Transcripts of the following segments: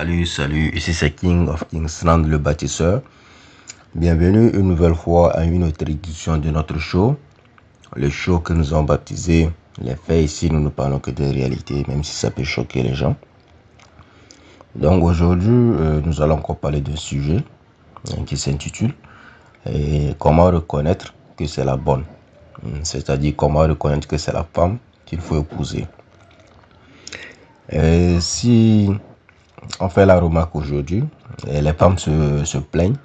Salut, ici c'est King of Kingsland le bâtisseur. Bienvenue une nouvelle fois à une autre édition de notre show. Le show que nous avons baptisé Les faits. Ici nous ne parlons que de réalité, même si ça peut choquer les gens. Donc aujourd'hui, nous allons encore parler d'un sujet qui s'intitule comment reconnaître que c'est la bonne. C'est-à-dire comment reconnaître que c'est la femme qu'il faut épouser. Si on fait la remarque aujourd'hui, les femmes se plaignent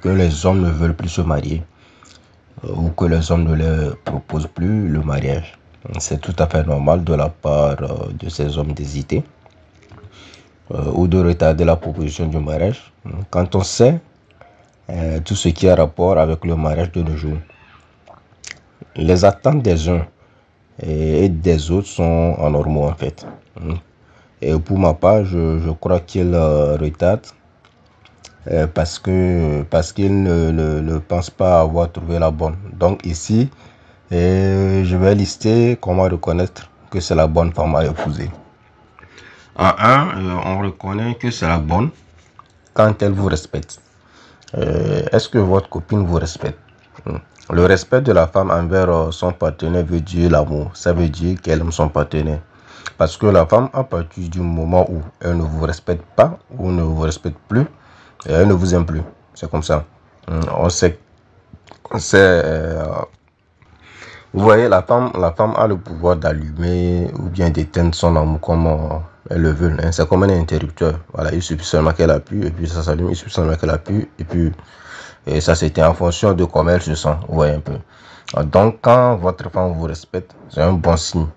que les hommes ne veulent plus se marier ou que les hommes ne leur proposent plus le mariage. C'est tout à fait normal de la part de ces hommes d'hésiter ou de retarder la proposition du mariage quand on sait tout ce qui a rapport avec le mariage de nos jours. Les attentes des uns et des autres sont anormaux en fait. Et pour ma part, je crois qu'ils retardent parce qu'ils ne pensent pas avoir trouvé la bonne. Donc ici, je vais lister comment reconnaître que c'est la bonne femme à épouser. En un, on reconnaît que c'est la bonne quand elle vous respecte. Est-ce que votre copine vous respecte? Le respect de la femme envers son partenaire veut dire l'amour. Ça veut dire qu'elle aime son partenaire. Parce que la femme, à partir du moment où elle ne vous respecte pas ou ne vous respecte plus, elle ne vous aime plus. C'est comme ça. On sait. Vous voyez, la femme a le pouvoir d'allumer ou bien d'éteindre son amour comme elle le veut. C'est comme un interrupteur. Voilà, il suffit seulement qu'elle appuie et puis ça s'allume. Il suffit seulement qu'elle appuie et puis ça c'était en fonction de comment elle se sent. Vous voyez un peu. Donc quand votre femme vous respecte, c'est un bon signe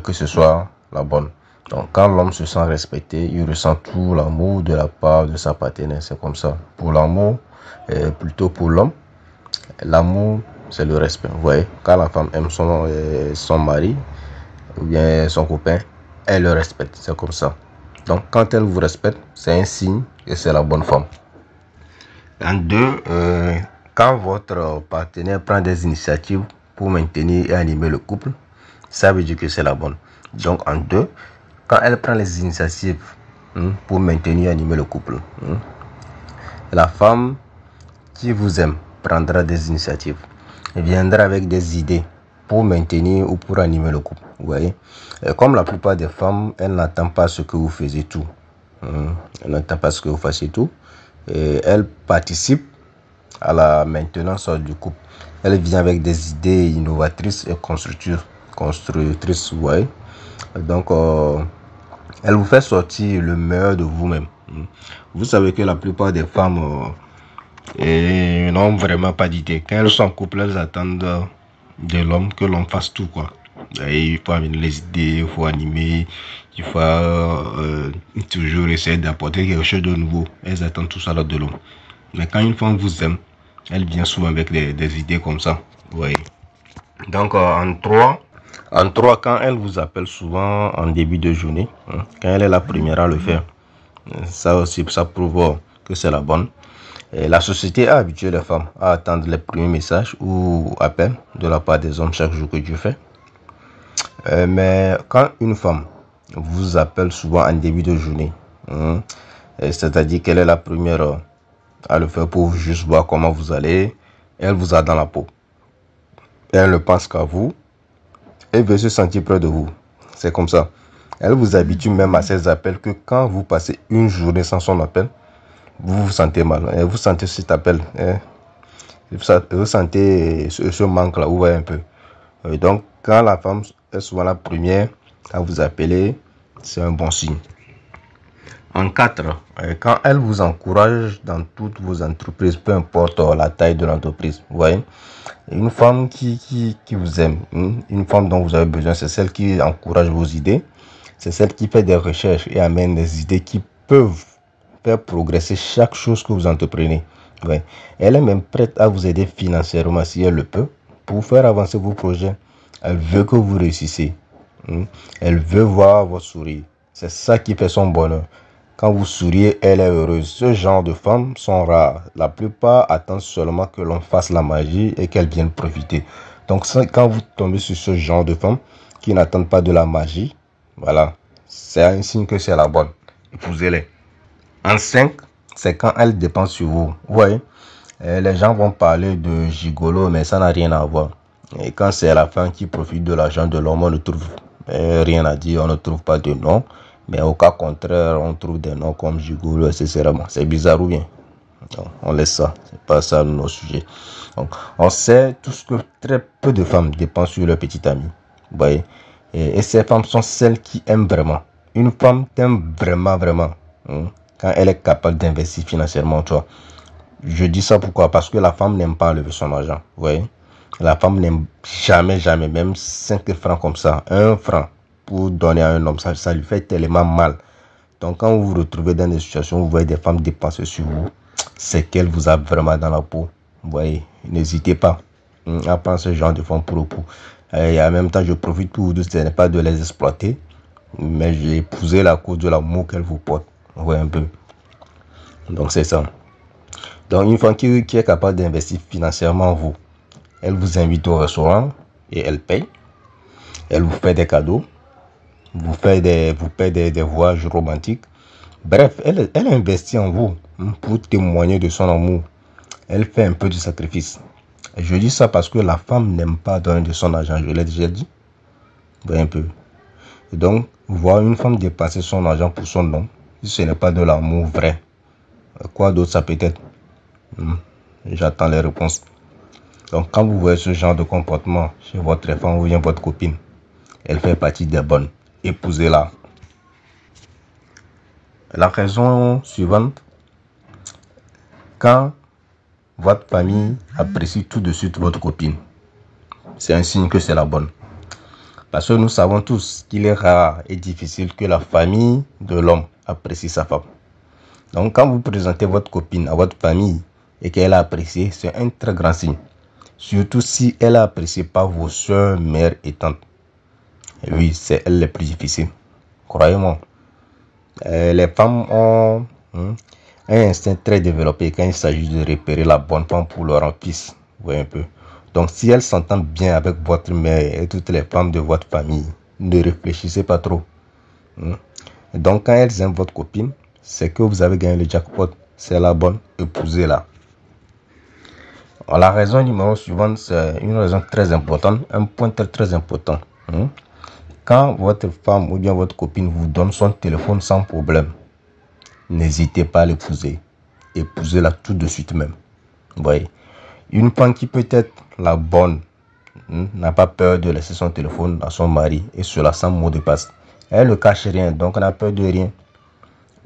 que ce soit la bonne. Donc quand l'homme se sent respecté, il ressent tout l'amour de la part de sa partenaire. C'est comme ça. Pour l'amour, plutôt pour l'homme, l'amour c'est le respect. Vous voyez, quand la femme aime son mari ou bien son copain, elle le respecte. C'est comme ça. Donc quand elle vous respecte, c'est un signe que c'est la bonne femme. En deux, quand votre partenaire prend des initiatives pour maintenir et animer le couple, ça veut dire que c'est la bonne. Donc en deux, quand elle prend les initiatives pour maintenir et animer le couple, la femme qui vous aime prendra des initiatives et viendra avec des idées pour maintenir ou pour animer le couple. Vous voyez, comme la plupart des femmes, elles n'attendent pas ce que vous faisiez tout. Elles n'attendent pas ce que vous fassiez tout. Et elles participent à la maintenance du couple. Elle vient avec des idées innovatrices et constructrices, vous voyez. Donc, elle vous fait sortir le meilleur de vous-même. Vous savez que la plupart des femmes n'ont vraiment pas d'idée. Quand elles sont en couple, elles attendent de l'homme que l'on fasse tout, quoi. Et il faut amener les idées, il faut animer, il faut toujours essayer d'apporter quelque chose de nouveau. Elles attendent tout ça de l'homme. Mais quand une femme vous aime, elle vient souvent avec des idées comme ça. Vous voyez. Donc en trois, quand elle vous appelle souvent en début de journée, quand elle est la première à le faire, ça aussi, ça prouve que c'est la bonne. Et la société a habitué les femmes à attendre les premiers messages ou appels de la part des hommes chaque jour que Dieu fait. Mais quand une femme vous appelle souvent en début de journée, c'est-à-dire qu'elle est la première à le faire pour juste voir comment vous allez, elle vous a dans la peau. Elle ne pense qu'à vous et veut se sentir près de vous. C'est comme ça. Elle vous habitue même à ces appels que quand vous passez une journée sans son appel, vous vous sentez mal. Et vous sentez cet appel. Vous sentez ce manque-là, vous voyez un peu. Donc, quand la femme est souvent la première à vous appeler, c'est un bon signe. En 4, quand elle vous encourage dans toutes vos entreprises, peu importe la taille de l'entreprise, vous voyez, une femme qui vous aime, une femme dont vous avez besoin, c'est celle qui encourage vos idées, c'est celle qui fait des recherches et amène des idées qui peuvent faire progresser chaque chose que vous entreprenez. Ouais. Elle est même prête à vous aider financièrement si elle le peut pour faire avancer vos projets. Elle veut que vous réussissiez. Elle veut voir votre sourire. C'est ça qui fait son bonheur. Quand vous souriez, elle est heureuse. Ce genre de femmes sont rares. La plupart attendent seulement que l'on fasse la magie et qu'elles viennent profiter. Donc quand vous tombez sur ce genre de femmes qui n'attendent pas de la magie, voilà, c'est un signe que c'est la bonne. Épousez-les. En 5, c'est quand elle dépense sur vous. Vous voyez, les gens vont parler de gigolo, mais ça n'a rien à voir. Et quand c'est la femme qui profite de l'argent de l'homme, on ne trouve rien à dire, on ne trouve pas de nom. Mais au cas contraire, on trouve des noms comme gigolo, etc. C'est bizarre ou bien? Donc, on laisse ça, c'est pas ça nos sujets. Donc, on sait tous que très peu de femmes dépensent sur leur petit ami. Vous voyez? Et ces femmes sont celles qui aiment vraiment. Une femme t'aime vraiment, vraiment. Quand elle est capable d'investir financièrement, tu vois. Je dis ça pourquoi? Parce que la femme n'aime pas enlever son argent. Vous voyez? La femme n'aime jamais, jamais, même 5 francs comme ça, 1 franc pour donner à un homme, ça lui fait tellement mal. Donc quand vous vous retrouvez dans des situations où vous voyez des femmes dépenser sur vous, c'est qu'elles vous a vraiment dans la peau. Vous voyez, n'hésitez pas à prendre ce genre de femmes pour le coup. Et en même temps, je profite pour vous dire, ce n'est pas de les exploiter, mais j'ai épousé la cause de l'amour qu'elles vous portent. Vous voyez un peu. Donc c'est ça. Donc une femme qui est capable d'investir financièrement en vous, elle vous invite au restaurant et elle paye. Elle vous fait des cadeaux. Vous paye des voyages romantiques. Bref, elle investit en vous pour témoigner de son amour. Elle fait un peu de sacrifice. Et je dis ça parce que la femme n'aime pas donner de son argent. Je l'ai déjà dit. Vous voyez un peu. Et donc, voir une femme dépenser son argent pour son homme, si ce n'est pas de l'amour vrai, quoi d'autre ça peut être? J'attends les réponses. Donc, quand vous voyez ce genre de comportement chez votre femme ou bien votre copine, elle fait partie des bonnes. Épousez-la. La raison suivante, quand votre famille apprécie tout de suite votre copine, c'est un signe que c'est la bonne. Parce que nous savons tous qu'il est rare et difficile que la famille de l'homme apprécie sa femme. Donc, quand vous présentez votre copine à votre famille et qu'elle a apprécié, c'est un très grand signe. Surtout si elle a apprécié par vos soeurs, mères et tantes. Et oui, c'est elle les plus difficiles. Croyez-moi. Les femmes ont un instinct très développé quand il s'agit de repérer la bonne femme pour leur fils. Vous voyez un peu. Donc, si elles s'entendent bien avec votre mère et toutes les femmes de votre famille, ne réfléchissez pas trop. Donc, quand elles aiment votre copine, c'est que vous avez gagné le jackpot. C'est la bonne, épousez-la. La raison numéro suivante, c'est une raison très importante, un point très important. Quand votre femme ou bien votre copine vous donne son téléphone sans problème, n'hésitez pas à l'épouser. Épousez-la tout de suite même. Vous voyez, une femme qui peut être la bonne n'a pas peur de laisser son téléphone à son mari et cela sans mot de passe. Elle ne cache rien, donc elle n'a peur de rien.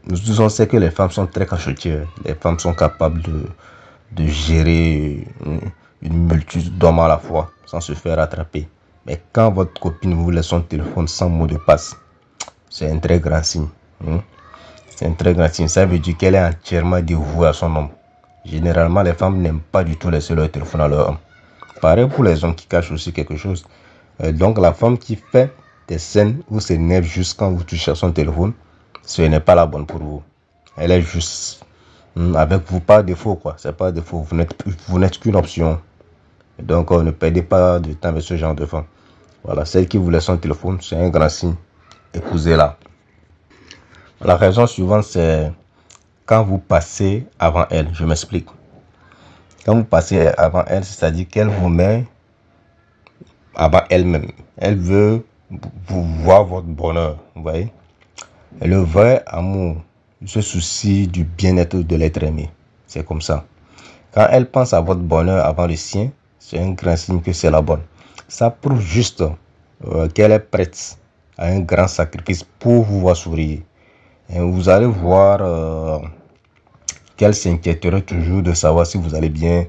Nous tous on sait que les femmes sont très cachotières. Les femmes sont capables de gérer une multitude d'hommes à la fois sans se faire attraper. Mais quand votre copine vous laisse son téléphone sans mot de passe, c'est un très grand signe. C'est un très grand signe. Ça veut dire qu'elle est entièrement dévouée à son homme. Généralement, les femmes n'aiment pas du tout laisser leur téléphone à leur homme. Pareil pour les hommes qui cachent aussi quelque chose. Donc la femme qui fait des scènes où s'énerve juste quand vous touchez à son téléphone, ce n'est pas la bonne pour vous. Elle est juste avec vous par défaut, quoi. C'est pas défaut. Vous n'êtes qu'une option. Donc ne perdez pas de temps avec ce genre de femme. Voilà, celle qui vous laisse son téléphone, c'est un grand signe. Épousez-la. La raison suivante, c'est quand vous passez avant elle. Je m'explique. Quand vous passez avant elle, c'est-à-dire qu'elle vous met avant elle-même. Elle veut vous voir votre bonheur. Vous voyez? Le vrai amour se soucie du bien-être de l'être aimé. C'est comme ça. Quand elle pense à votre bonheur avant le sien, c'est un grand signe que c'est la bonne. Ça prouve juste qu'elle est prête à un grand sacrifice pour vous voir sourire. Et vous allez voir qu'elle s'inquiéterait toujours de savoir si vous allez bien,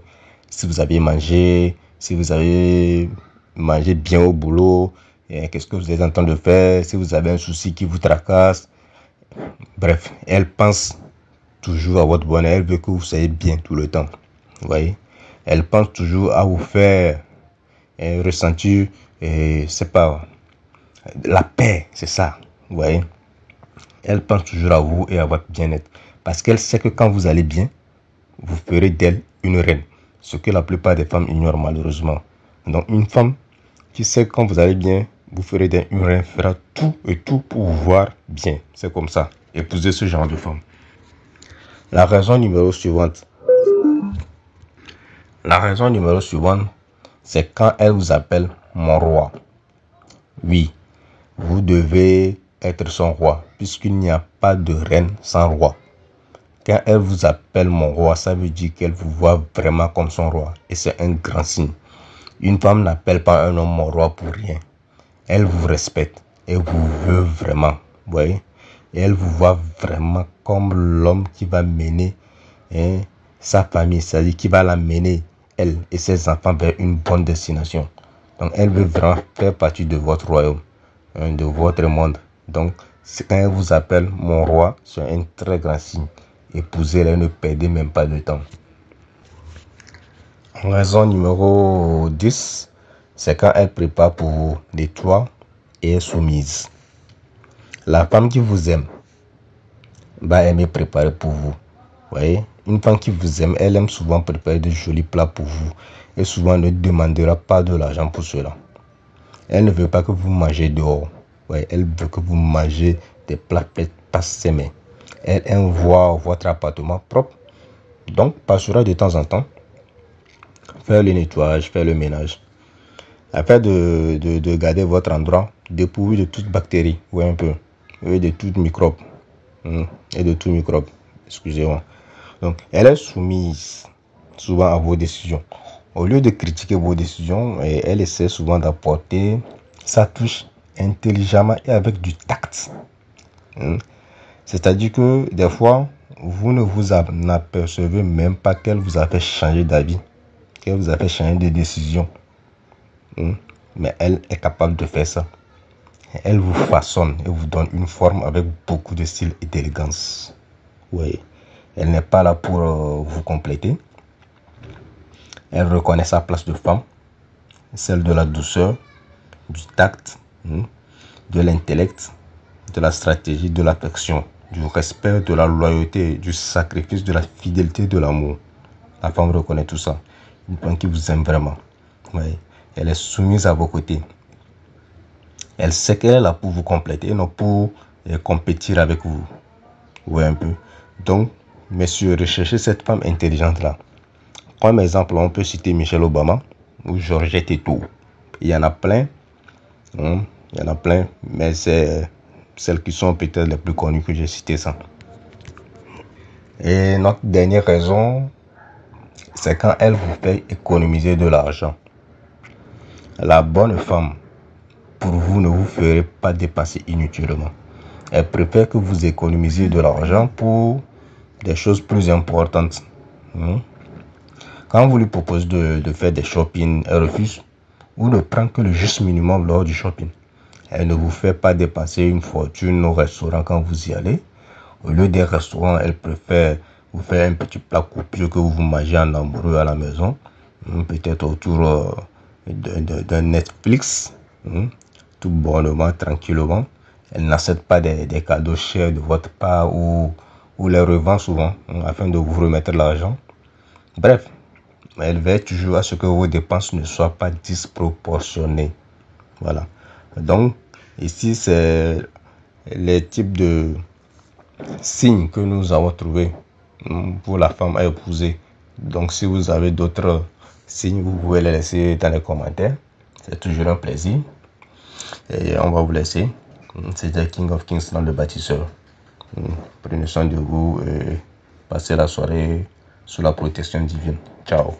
si vous avez mangé, si vous avez mangé bien au boulot, qu'est-ce que vous êtes en train de faire, si vous avez un souci qui vous tracasse. Bref, elle pense toujours à votre bonheur, elle veut que vous soyez bien tout le temps. Vous voyez, elle pense toujours à vous faire ressentir, c'est pas la paix, c'est ça. Vous voyez, elle pense toujours à vous et à votre bien-être. Parce qu'elle sait que quand vous allez bien, vous ferez d'elle une reine. Ce que la plupart des femmes ignorent malheureusement. Donc une femme qui sait que quand vous allez bien, vous ferez d'elle une reine, fera tout et tout pour vous voir bien. C'est comme ça. Épousez ce genre de femme. La raison numéro suivante. La raison numéro suivante, c'est quand elle vous appelle mon roi. Oui, vous devez être son roi, puisqu'il n'y a pas de reine sans roi. Quand elle vous appelle mon roi, ça veut dire qu'elle vous voit vraiment comme son roi. Et c'est un grand signe. Une femme n'appelle pas un homme mon roi pour rien. Elle vous respecte et vous veut vraiment. Vous voyez? Et elle vous voit vraiment comme l'homme qui va mener sa famille, c'est-à-dire qui va la mener, elle et ses enfants, vers une bonne destination. Donc, elle veut vraiment faire partie de votre royaume, de votre monde. Donc, quand elle vous appelle mon roi, c'est un très grand signe. Épousez-la, ne perdez même pas de temps. Raison numéro 10, c'est quand elle prépare pour vous des toits et est soumise. La femme qui vous aime va aimer préparer pour vous. Voyez, une femme qui vous aime, elle aime souvent préparer de jolis plats pour vous et souvent ne demandera pas de l'argent pour cela. Elle ne veut pas que vous mangez dehors. Ouais, elle veut que vous mangez des plats faits par ses mains. Elle aime voir votre appartement propre. Donc, passera de temps en temps faire le nettoyage, faire le ménage. Afin de garder votre endroit dépourvu de toute bactérie. Ouais, un peu. Et de tout microbe. Et de tout microbe. Excusez-moi. Donc, elle est soumise souvent à vos décisions. Au lieu de critiquer vos décisions, elle essaie souvent d'apporter sa touche intelligemment et avec du tact. C'est-à-dire que des fois, vous ne vous en apercevez même pas qu'elle vous a fait changer d'avis, qu'elle vous a fait changer de décision. Mais elle est capable de faire ça. Elle vous façonne et vous donne une forme avec beaucoup de style et d'élégance. Oui. Elle n'est pas là pour vous compléter. Elle reconnaît sa place de femme, celle de la douceur, du tact, de l'intellect, de la stratégie, de l'affection, du respect, de la loyauté, du sacrifice, de la fidélité, de l'amour. La femme reconnaît tout ça. Une femme qui vous aime vraiment. Oui. Elle est soumise à vos côtés. Elle sait qu'elle est là pour vous compléter et non pour compétir avec vous. Oui, un peu. Donc, messieurs, recherchez cette femme intelligente-là. Comme exemple, on peut citer Michelle Obama ou Georgette Eto. Il y en a plein. Il y en a plein, mais c'est celles qui sont peut-être les plus connues que j'ai citées ça. Et notre dernière raison, c'est quand elle vous fait économiser de l'argent. La bonne femme, pour vous, ne vous ferait pas dépasser inutilement. Elle préfère que vous économisiez de l'argent pour des choses plus importantes. Quand vous lui proposez de faire des shopping, elle refuse ou ne prend que le juste minimum lors du shopping. Elle ne vous fait pas dépenser une fortune au restaurant quand vous y allez. Au lieu des restaurants, elle préfère vous faire un petit plat copieux que vous mangez en amoureux à la maison. Peut-être autour d'un Netflix. Tout bonnement, tranquillement. Elle n'accepte pas des cadeaux chers de votre part ou les revend souvent afin de vous remettre l'argent. Bref, elle veille toujours à ce que vos dépenses ne soient pas disproportionnées. Voilà. Donc, ici, c'est les types de signes que nous avons trouvés pour la femme à épouser. Donc, si vous avez d'autres signes, vous pouvez les laisser dans les commentaires. C'est toujours un plaisir. Et on va vous laisser. C'était King of Kings dans le bâtisseur. Prenez soin de vous et passez la soirée sous la protection divine. Ciao.